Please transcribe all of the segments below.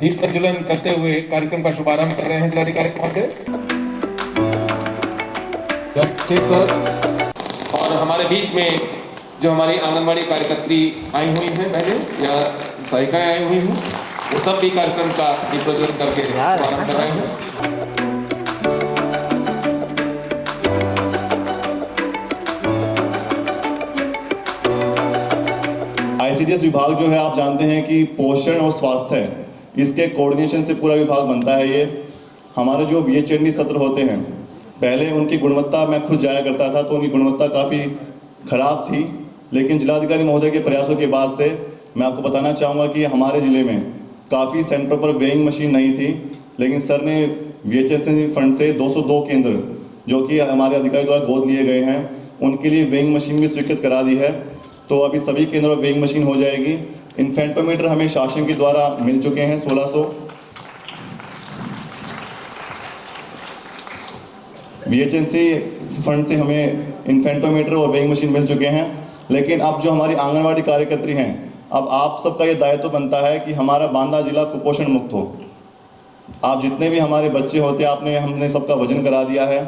दीप प्रज्वलन करते हुए कार्यक्रम का शुभारंभ कर रहे हैं जिलाधिकारी महोदय। ठीक सर। और हमारे बीच में जो हमारी आंगनबाड़ी कार्यकर्त्री आई हुई हैं पहले या सहायिकाएं आई हुई हैं, वो सब भी कार्यक्रम का दीप प्रज्वलन करके शुभारंभ कर रहे हैं। आईसीडीएस विभाग जो है, आप जानते हैं कि पोषण और स्वास्थ्य इसके कोऑर्डिनेशन से पूरा विभाग बनता है। ये हमारे जो बीएचएनडी सत्र होते हैं, पहले उनकी गुणवत्ता मैं खुद जाया करता था तो उनकी गुणवत्ता काफ़ी ख़राब थी, लेकिन जिलाधिकारी महोदय के प्रयासों के बाद से मैं आपको बताना चाहूँगा कि हमारे ज़िले में काफ़ी सेंटर पर वेइंग मशीन नहीं थी, लेकिन सर ने वीएचएससी फंड से 202 केंद्र जो कि हमारे अधिकारी द्वारा गोद लिए गए हैं, उनके लिए वेइंग मशीन भी स्वीकृत करा दी है। तो अभी सभी केंद्रों में वेइंग मशीन हो जाएगी। इन्फेंटोमीटर हमें शासन के द्वारा मिल चुके हैं 1600। बीएचएनसी फंड से हमें इन्फेंटोमीटर और वेइंग मशीन मिल चुके हैं। लेकिन अब जो हमारी आंगनवाड़ी कार्यकर्त्री हैं, अब आप सबका ये दायित्व बनता है कि हमारा बांदा जिला कुपोषण मुक्त हो। आप जितने भी हमारे बच्चे होते हैं, हमने सबका वजन करा दिया है।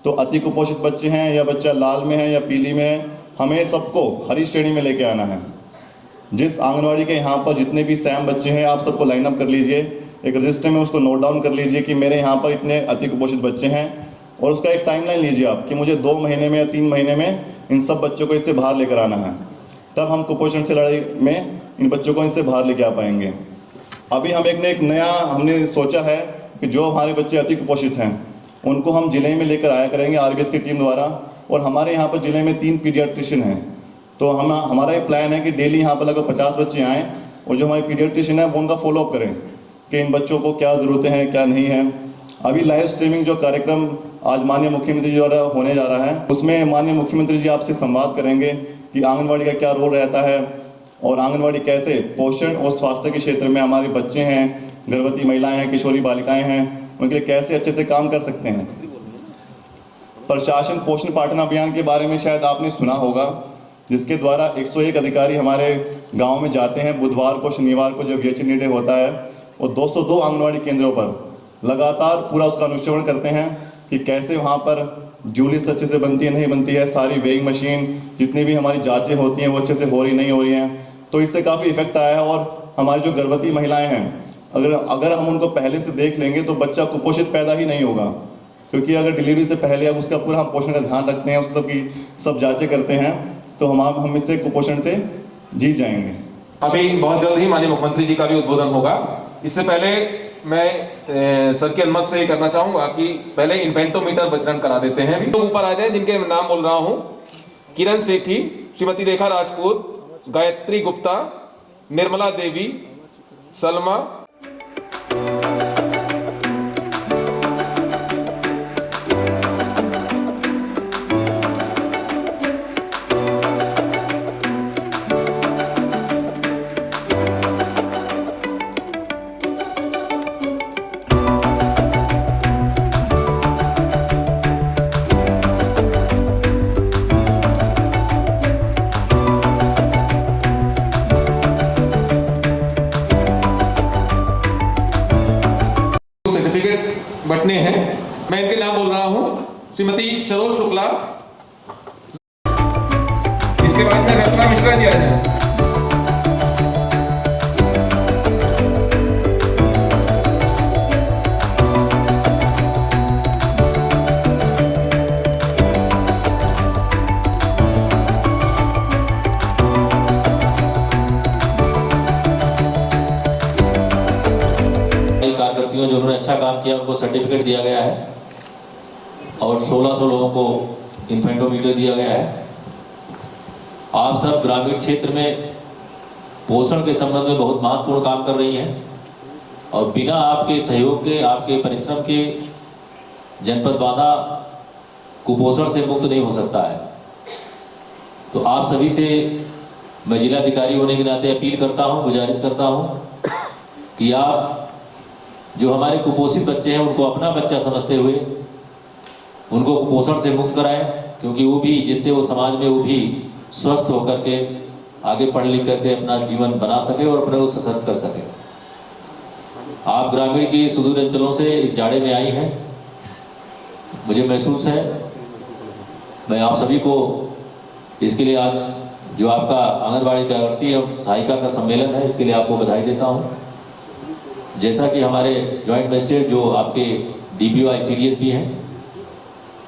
तो अति कुपोषित बच्चे हैं या बच्चा लाल में है या पीली में है, हमें सबको हरी श्रेणी में लेके आना है। जिस आंगनवाड़ी के यहाँ पर जितने भी सैम बच्चे हैं, आप सबको लाइन अप कर लीजिए, एक रजिस्टर में उसको नोट डाउन कर लीजिए कि मेरे यहाँ पर इतने अति कुपोषित बच्चे हैं, और उसका एक टाइमलाइन लीजिए आप कि मुझे 2 महीने में या 3 महीने में इन सब बच्चों को इससे बाहर लेकर आना है। तब हम कुपोषण से लड़ाई में इन बच्चों को इनसे बाहर लेके आ पाएंगे। अभी हम एक नया हमने सोचा है कि जो हमारे बच्चे अति कुपोषित हैं उनको हम जिले में लेकर आया करेंगे आरबीएस की टीम द्वारा। और हमारे यहाँ पर जिले में 3 पीडियाट्रिशियन हैं, तो हमारा ये प्लान है कि डेली यहाँ पर लगभग 50 बच्चे आएँ और जो हमारे पीडियाट्रिशियन है वो उनका फॉलोअप करें कि इन बच्चों को क्या ज़रूरतें हैं क्या नहीं है। अभी लाइव स्ट्रीमिंग जो कार्यक्रम आज माननीय मुख्यमंत्री जी द्वारा होने जा रहा है, उसमें माननीय मुख्यमंत्री जी आपसे संवाद करेंगे कि आंगनवाड़ी का क्या रोल रहता है और आंगनवाड़ी कैसे पोषण और स्वास्थ्य के क्षेत्र में हमारे बच्चे हैं, गर्भवती महिलाएं हैं, किशोरी बालिकाएं हैं, उनके लिए कैसे अच्छे से काम कर सकते हैं। प्रशासन पोषण पाठन अभियान के बारे में शायद आपने सुना होगा, जिसके द्वारा 101 अधिकारी हमारे गाँव में जाते हैं बुधवार को, शनिवार को जब वीएचएनडी डे होता है, और 202 आंगनवाड़ी केंद्रों पर लगातार पूरा उसका अनुश्रवण करते हैं कि कैसे वहाँ पर ड्यू लिस्ट अच्छे से बनती है नहीं बनती है, सारी वेइंग मशीन जितनी भी हमारी जांचें होती हैं वो अच्छे से हो रही नहीं हो रही हैं। तो इससे काफ़ी इफेक्ट आया है। और हमारी जो गर्भवती महिलाएं हैं, अगर हम उनको पहले से देख लेंगे तो बच्चा कुपोषित पैदा ही नहीं होगा, क्योंकि अगर डिलीवरी से पहले अब उसका पूरा हम पोषण का ध्यान रखते हैं, उसकी सब जाँचें करते हैं, तो हम इससे कुपोषण से जीत जाएंगे। अभी बहुत जल्द ही माननीय मुख्यमंत्री जी का भी उद्बोधन होगा। इससे पहले मैं सर की अनुमति से करना चाहूंगा कि पहले इन्फेंटोमीटर वितरण करा देते हैं। तो ऊपर आ जाए जिनके नाम बोल रहा हूं: किरण सेठी, श्रीमती रेखा राजपूत, गायत्री गुप्ता, निर्मला देवी, सलमा। बटने हैं, मैं इनके नाम बोल रहा हूं: श्रीमती सरोज शुक्ला, इसके बाद में रत्ना मिश्रा जी आ जाए। कार्यकर्तियों जिन्होंने अच्छा काम किया उनको सर्टिफिकेट दिया गया है और 1600 लोगों को इन्फेंटोमीटर दिया गया है। आप सब ग्रामीण क्षेत्र में पोषण के संबंध में बहुत महत्वपूर्ण काम कर रही हैं और बिना आपके सहयोग के, आपके परिश्रम के जनपद बांदा कुपोषण से मुक्त नहीं हो सकता है। तो आप सभी से मैं जिलाधिकारी होने के नाते अपील करता हूं, गुजारिश करता हूं कि आप जो हमारे कुपोषित बच्चे हैं उनको अपना बच्चा समझते हुए उनको कुपोषण से मुक्त कराएं, क्योंकि वो भी, जिससे वो समाज में वो भी स्वस्थ होकर के आगे पढ़ लिख करके अपना जीवन बना सके और अपने को सशक्त कर सके। आप ग्रामीण के सुदूर अंचलों से इस जाड़े में आई हैं। मुझे महसूस है, मैं आप सभी को इसके लिए आज जो आपका आंगनबाड़ी कार्यकर्ती और सहायिका का सम्मेलन है, इसके लिए आपको बधाई देता हूं। जैसा कि हमारे जॉइंट मजिस्ट्रेट जो आपके DPO ICDS भी हैं,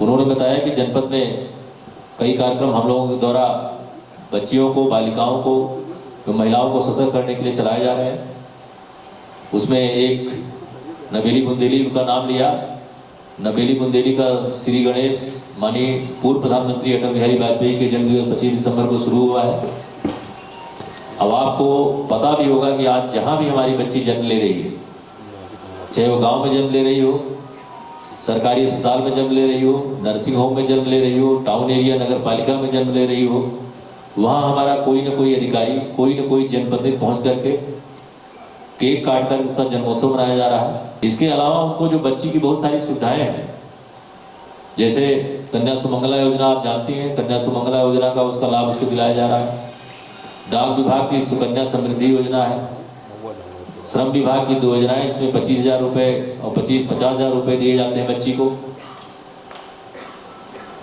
उन्होंने बताया कि जनपद में कई कार्यक्रम हम लोगों के द्वारा बच्चियों को, बालिकाओं को, महिलाओं को सशक्त करने के लिए चलाए जा रहे हैं। उसमें एक नबेली बुंदेली का नाम लिया। नबेली बुंदेली का श्री गणेश माननीय पूर्व प्रधानमंत्री अटल बिहारी वाजपेयी के जन्मदिवस 25 दिसंबर को शुरू हुआ है। अब आपको पता भी होगा कि आज जहां भी हमारी बच्ची जन्म ले रही है, चाहे वो गांव में जन्म ले रही हो, सरकारी अस्पताल में जन्म ले रही हो, नर्सिंग होम में जन्म ले रही हो, टाउन एरिया नगर पालिका में जन्म ले रही हो, वहाँ हमारा कोई न कोई अधिकारी, कोई न कोई जनप्रतिनिधि पहुँच करके केक काट कर उसका जन्मोत्सव मनाया जा रहा है। इसके अलावा उनको जो बच्ची की बहुत सारी सुविधाएं हैं, जैसे कन्या सुमंगला योजना आप जानती हैं, कन्या सुमंगला योजना का उसका लाभ उसको दिलाया जा रहा है। डाक विभाग की सुकन्या समृद्धि योजना है। श्रम विभाग की 2 योजनाएं, इसमें 25,000 रुपये और 50,000 रुपये दिए जाते हैं बच्ची को।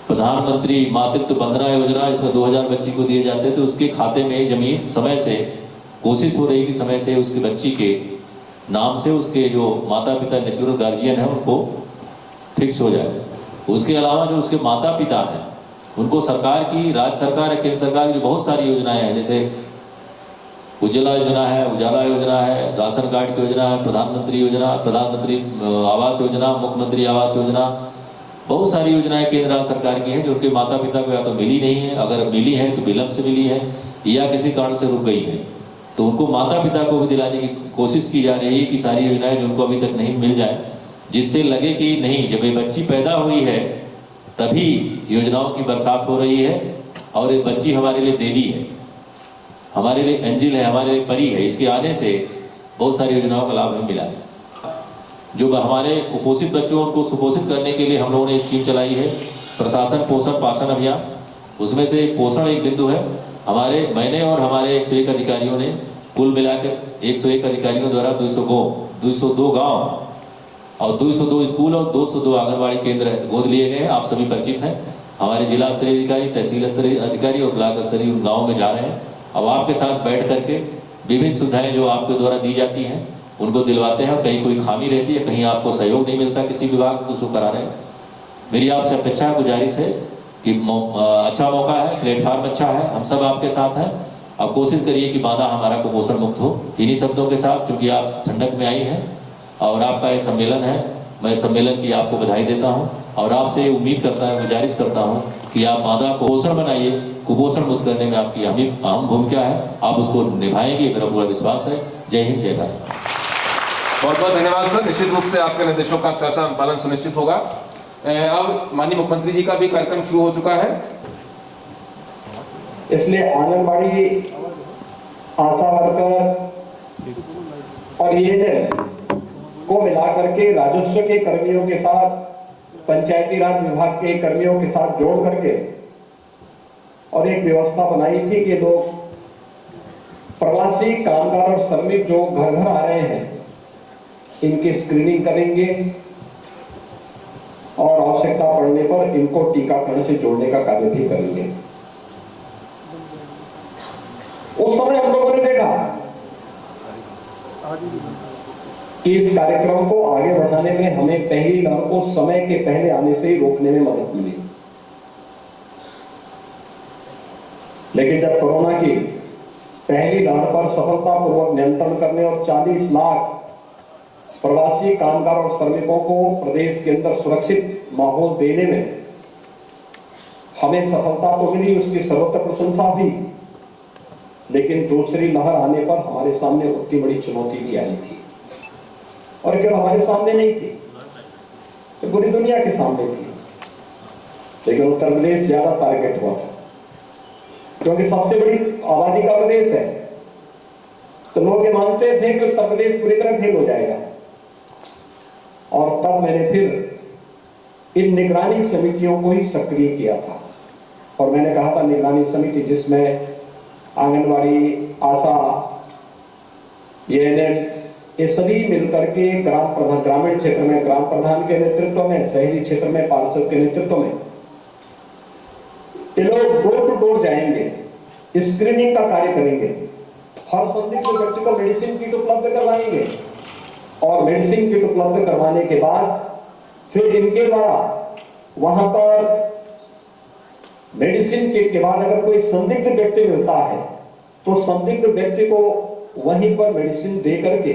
प्रधानमंत्री मातृत्व वंदना योजना, इसमें 2,000 बच्ची को दिए जाते हैं। तो उसके खाते में जमीन समय से कोशिश हो रही कि समय से उसकी बच्ची के नाम से उसके जो माता पिता नेचुरल गार्जियन है उनको फिक्स हो जाए। उसके अलावा जो उसके माता पिता हैं उनको सरकार की, राज्य सरकार या केंद्र सरकार की जो बहुत सारी योजनाएं हैं, जैसे उज्ज्वला योजना है, उजाला योजना है, राशन कार्ड की योजना है, प्रधानमंत्री योजना, प्रधानमंत्री आवास योजना, मुख्यमंत्री आवास योजना, बहुत सारी योजनाएं केंद्र राज्य सरकार की हैं जो उनके माता पिता को या तो मिली नहीं है, अगर मिली है तो विलंब से मिली है या किसी कारण से रुक गई है। तो उनको माता पिता को भी दिलाने की कोशिश की जा रही है कि सारी योजनाएं जो उनको अभी तक नहीं मिल जाए, जिससे लगे कि नहीं, जब ये बच्ची पैदा हुई है तभी योजनाओं की बरसात हो रही है और ये बच्ची हमारे लिए देवी है, हमारे लिए एंजिल है, हमारे लिए परी है। इसके आने से बहुत सारी योजनाओं का लाभ हमें मिला है। जो हमारे कुपोषित बच्चों को सुपोषित करने के लिए हम लोगों ने स्कीम चलाई है, प्रशासन पोषण पाठन अभियान। उसमें से पोषण एक बिंदु है। मैंने और हमारे 101 अधिकारियों ने कुल मिलाकर 101 अधिकारियों द्वारा 202 गांव और 202 स्कूल और 202 आंगनबाड़ी केंद्र गोद लिए गए हैं। आप सभी परिचित हैं। हमारे जिला स्तरीय अधिकारी, तहसील स्तरीय अधिकारी और ब्लॉक स्तरीय गाँव में जा रहे हैं। अब आपके साथ बैठ करके विभिन्न सुविधाएं जो आपके द्वारा दी जाती हैं उनको दिलवाते हैं। कहीं कोई खामी रहती है, कहीं आपको सहयोग नहीं मिलता किसी विभाग से, तो उसको करा रहे हैं। मेरी आपसे अपेक्षा गुजारिश है कि अच्छा मौका है, प्लेटफॉर्म अच्छा है, हम सब आपके साथ हैं। अब कोशिश करिए कि बाधा हमारा कुपोषण मुक्त हो। इन्हीं शब्दों के साथ, चूंकि आप ठंडक में आई हैं और आपका ये सम्मेलन है, मैं सम्मेलन की आपको बधाई देता हूं और आपसे उम्मीद करता हूं, गुजारिश करता हूं कि आप मादा को पोषण बनाइए। कुपोषण मुक्त करने में आपकी अहम भूमिका है, आप उसको निभाएंगे, मेरा पूरा विश्वास है। जय हिंद, जय भारत। बहुत बहुत धन्यवाद सर। निश्चित रूप से आपके निर्देशों का अक्षरशः पालन सुनिश्चित होगा। अब माननीय मुख्यमंत्री जी का भी कार्यक्रम शुरू हो चुका है, इसलिए आंगनबाड़ी, आशा वर्कर और ये को मिलाकर के राजस्व के कर्मियों के साथ, पंचायती राज विभाग के कर्मियों के साथ जोड़ करके और एक व्यवस्था बनाई थी कि लोग प्रवासी कामगार और श्रमिक जो घर घर आ रहे हैं इनकी स्क्रीनिंग करेंगे और आवश्यकता पड़ने पर इनको टीकाकरण से जोड़ने का कार्य भी करेंगे। उस समय हम लोगों ने देखा कि इस कार्यक्रम को आगे बढ़ाने में हमें पहली लहर को समय के पहले आने से ही रोकने में मदद मिली। लेकिन जब कोरोना की पहली लहर पर सफलतापूर्वक नियंत्रण करने और 40 लाख प्रवासी कामगार और श्रमिकों को प्रदेश के अंदर सुरक्षित माहौल देने में हमें सफलता तो मिली, उसकी सर्वोच्च प्रशंसा भी, लेकिन दूसरी लहर आने पर हमारे सामने उतनी बड़ी चुनौती भी आई थी। और केवल हमारे सामने नहीं थी, तो पूरी दुनिया के सामने थी। लेकिन उत्तर प्रदेश ज्यादा टारगेट हुआ था क्योंकि सबसे बड़ी आबादी का प्रदेश है। तो लोग ये मानते थे कि उत्तर प्रदेश पूरी तरह फेल हो जाएगा। और तब मैंने फिर इन निगरानी समितियों को ही सक्रिय किया था और मैंने कहा था निगरानी समिति जिसमें आंगनबाड़ी, आशा, ANM, ये सभी मिलकर के ग्रामीण क्षेत्र में ग्राम प्रधान के नेतृत्व में, शहरी क्षेत्र में पार्षद के नेतृत्व में ये लोग डोर टू डोर जाएंगे, स्क्रीनिंग का कार्य करेंगे, हर संदिग्ध व्यक्ति को मेडिसिन किट उपलब्ध करवाएंगे और मेडिसिन किट उपलब्ध करवाने के बाद फिर इनके द्वारा वहां पर मेडिसिन किट के बाद अगर कोई संदिग्ध व्यक्ति मिलता है तो संदिग्ध व्यक्ति को वहीं पर मेडिसिन दे करके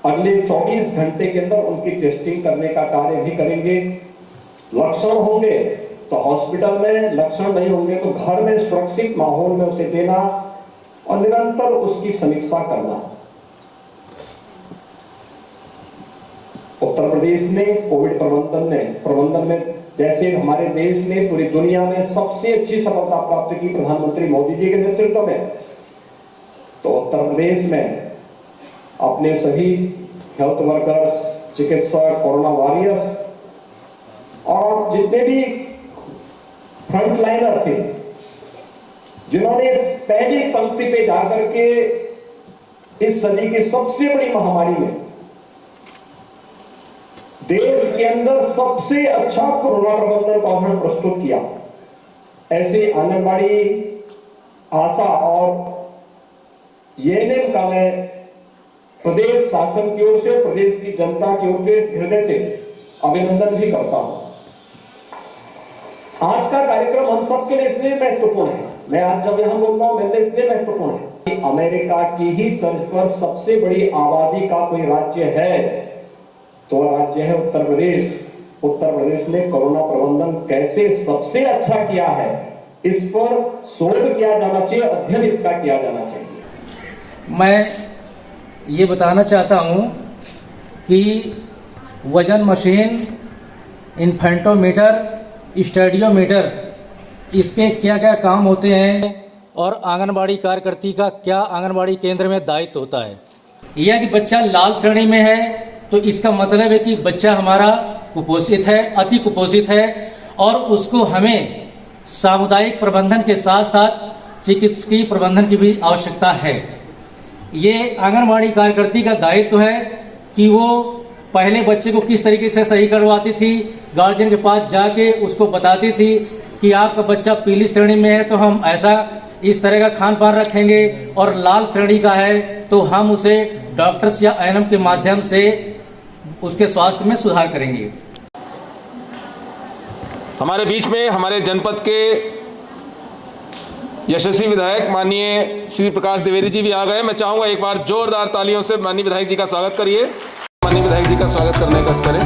अगले 24 घंटे के अंदर उनकी टेस्टिंग करने का कार्य भी करेंगे। लक्षण होंगे तो हॉस्पिटल में, लक्षण नहीं होंगे तो घर में सुरक्षित माहौल में उसे देना और निरंतर उसकी समीक्षा करना। उत्तर प्रदेश ने कोविड प्रबंधन में जैसे हमारे देश ने पूरी दुनिया में सबसे अच्छी सफलता प्राप्त की प्रधानमंत्री मोदी जी के नेतृत्व में, तो उत्तर प्रदेश में अपने सभी हेल्थ वर्कर्स, चिकित्सक, कोरोना वॉरियर्स और जितने भी फ्रंट लाइनर थे जिन्होंने पहली पंक्ति पे जाकर के इस सदी की सबसे बड़ी महामारी में देश के अंदर सबसे अच्छा कोरोना प्रबंधन का उन्होंने प्रस्तुत किया, ऐसे आंगनबाड़ी, आशा और एएनएम का मैं प्रदेश शासन की ओर से, प्रदेश की जनता की ओर से हृदय से अभिनंदन भी करता हूं। आज का कार्यक्रम हम सबके लिए इसलिए महत्वपूर्ण है, मैं आज जब यहां बोलता हूं मेरे लिए इसलिए महत्वपूर्ण है कि अमेरिका की ही तर्ज पर सबसे बड़ी आबादी का कोई राज्य है तो राज्य है उत्तर प्रदेश। उत्तर प्रदेश ने कोरोना प्रबंधन कैसे सबसे अच्छा किया है इस पर शोध किया जाना चाहिए, अध्ययन इसका किया जाना चाहिए। मैं ये बताना चाहता हूँ कि वजन मशीन, इन्फेंटोमीटर, स्टेडियोमीटर, इसके क्या क्या काम होते हैं और आंगनबाड़ी कार्यकर्ती का क्या आंगनबाड़ी केंद्र में दायित्व होता है। यदि बच्चा लाल श्रेणी में है तो इसका मतलब है कि बच्चा हमारा कुपोषित है, अति कुपोषित है और उसको हमें सामुदायिक प्रबंधन के साथ साथ चिकित्सकीय प्रबंधन की भी आवश्यकता है। ये आंगनबाड़ी कार्यकर्ती का दायित्व है कि वो पहले बच्चे को किस तरीके से सही करवाती थी, गार्जियन के पास जाके उसको बताती थी कि आपका बच्चा पीली श्रेणी में है तो हम ऐसा इस तरह का खान पान रखेंगे और लाल श्रेणी का है तो हम उसे डॉक्टर्स या एएनएम के माध्यम से उसके स्वास्थ्य में सुधार करेंगे। हमारे बीच में हमारे जनपद के यशस्वी विधायक माननीय श्री प्रकाश द्विवेदी जी भी आ गए। मैं चाहूंगा एक बार जोरदार तालियों से माननीय विधायक जी का स्वागत करिए। माननीय विधायक जी का स्वागत करने का करें।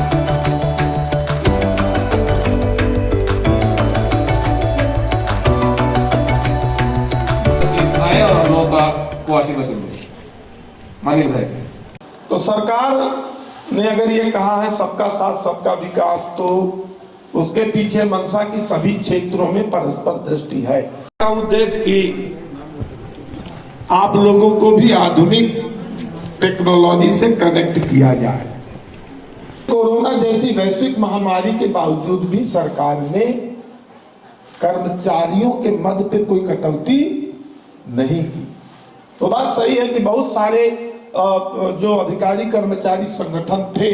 आए और हम लोगों को आशीर्वाद दें। माननीय विधायक। तो सरकार ने अगर ये कहा है सबका साथ सबका विकास, तो उसके पीछे मंशा की सभी क्षेत्रों में परस्पर दृष्टि है। उद्देश्य की आप लोगों को भी आधुनिक टेक्नोलॉजी से कनेक्ट किया जाए। कोरोना जैसी वैश्विक महामारी के बावजूद भी सरकार ने कर्मचारियों के मद पे कोई कटौती नहीं की। तो बात सही है कि बहुत सारे जो अधिकारी कर्मचारी संगठन थे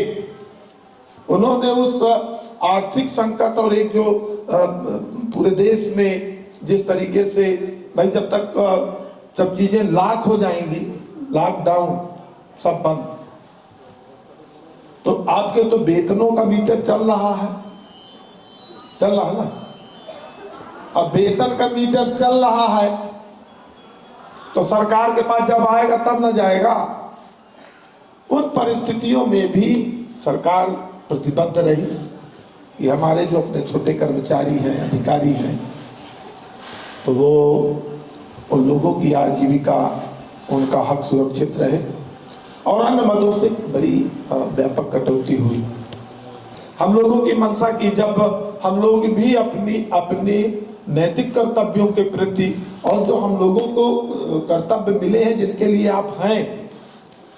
उन्होंने उस आर्थिक संकट और एक जो पूरे देश में जिस तरीके से भाई जब चीजें लाख हो जाएंगी, लॉकडाउन सब बंद, तो आपके तो वेतनों का मीटर चल रहा है ना। अब वेतन का मीटर चल रहा है तो सरकार के पास जब आएगा तब न जाएगा। उन परिस्थितियों में भी सरकार प्रतिबद्ध रही कि हमारे जो अपने छोटे कर्मचारी हैं, अधिकारी हैं, तो वो उन लोगों की आजीविका, उनका हक सुरक्षित रहे। और अन्य मदों से बड़ी व्यापक कटौती हुई। हम लोगों की मंशा की जब हम लोग भी अपनी नैतिक कर्तव्यों के प्रति और जो हम लोगों को कर्तव्य मिले हैं जिनके लिए आप हैं,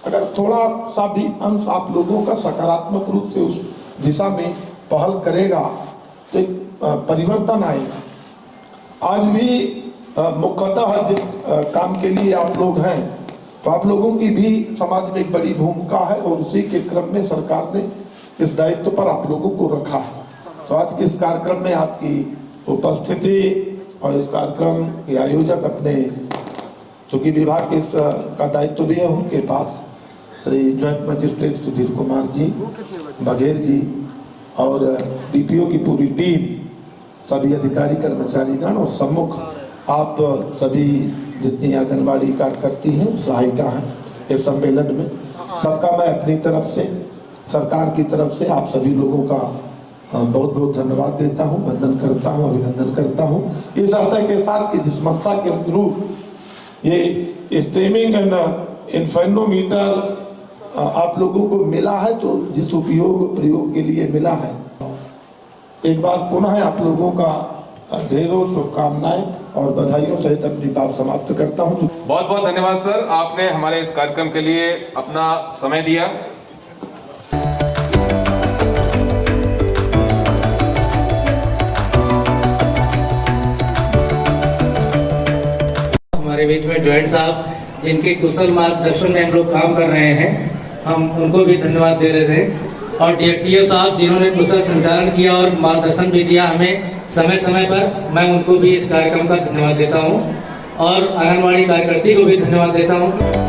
अगर थोड़ा सा भी अंश आप लोगों का सकारात्मक रूप से उस दिशा में पहल करेगा तो एक परिवर्तन आएगा। आज भी मुख्यतः जिस काम के लिए आप लोग हैं तो आप लोगों की भी समाज में एक बड़ी भूमिका है और उसी के क्रम में सरकार ने इस दायित्व पर आप लोगों को रखा है। तो आज के इस कार्यक्रम में आपकी उपस्थिति और इस कार्यक्रम के आयोजक अपने चूंकि विभाग के का दायित्व भी है उनके पास श्री ज्वाइंट मजिस्ट्रेट सुधीर कुमार जी, बघेल जी और डीपीओ की पूरी टीम, सभी अधिकारी कर्मचारीगण और सम्मुख आप सभी जितनी आंगनबाड़ी कार्यकर्ती हैं, सहायिका हैं, इस सम्मेलन में सबका मैं अपनी तरफ से, सरकार की तरफ से आप सभी लोगों का बहुत बहुत धन्यवाद देता हूं, वंदन करता हूं, अभिनंदन करता हूं इस आशय के साथ कि जिस मंशा के अनुरूप ये स्ट्रीमिंग एंड इन्फेंटोमीटर आप लोगों को मिला है, तो जिस प्रयोग के लिए मिला है, एक बार पुनः आप लोगों का ढेरों शुभकामनाएं और बधाइयों सहित अपनी बात समाप्त करता हूं। बहुत बहुत धन्यवाद सर, आपने हमारे इस कार्यक्रम के लिए अपना समय दिया। हमारे बीच में जॉइंट साहब जिनके कुशल मार्गदर्शन में हम लोग काम कर रहे हैं, हम उनको भी धन्यवाद दे रहे थे, और डीएफटीओ साहब जिन्होंने कुशल संचालन किया और मार्गदर्शन भी दिया हमें समय समय पर, मैं उनको भी इस कार्यक्रम का धन्यवाद देता हूं और आंगनबाड़ी कार्यकर्ती को भी धन्यवाद देता हूं।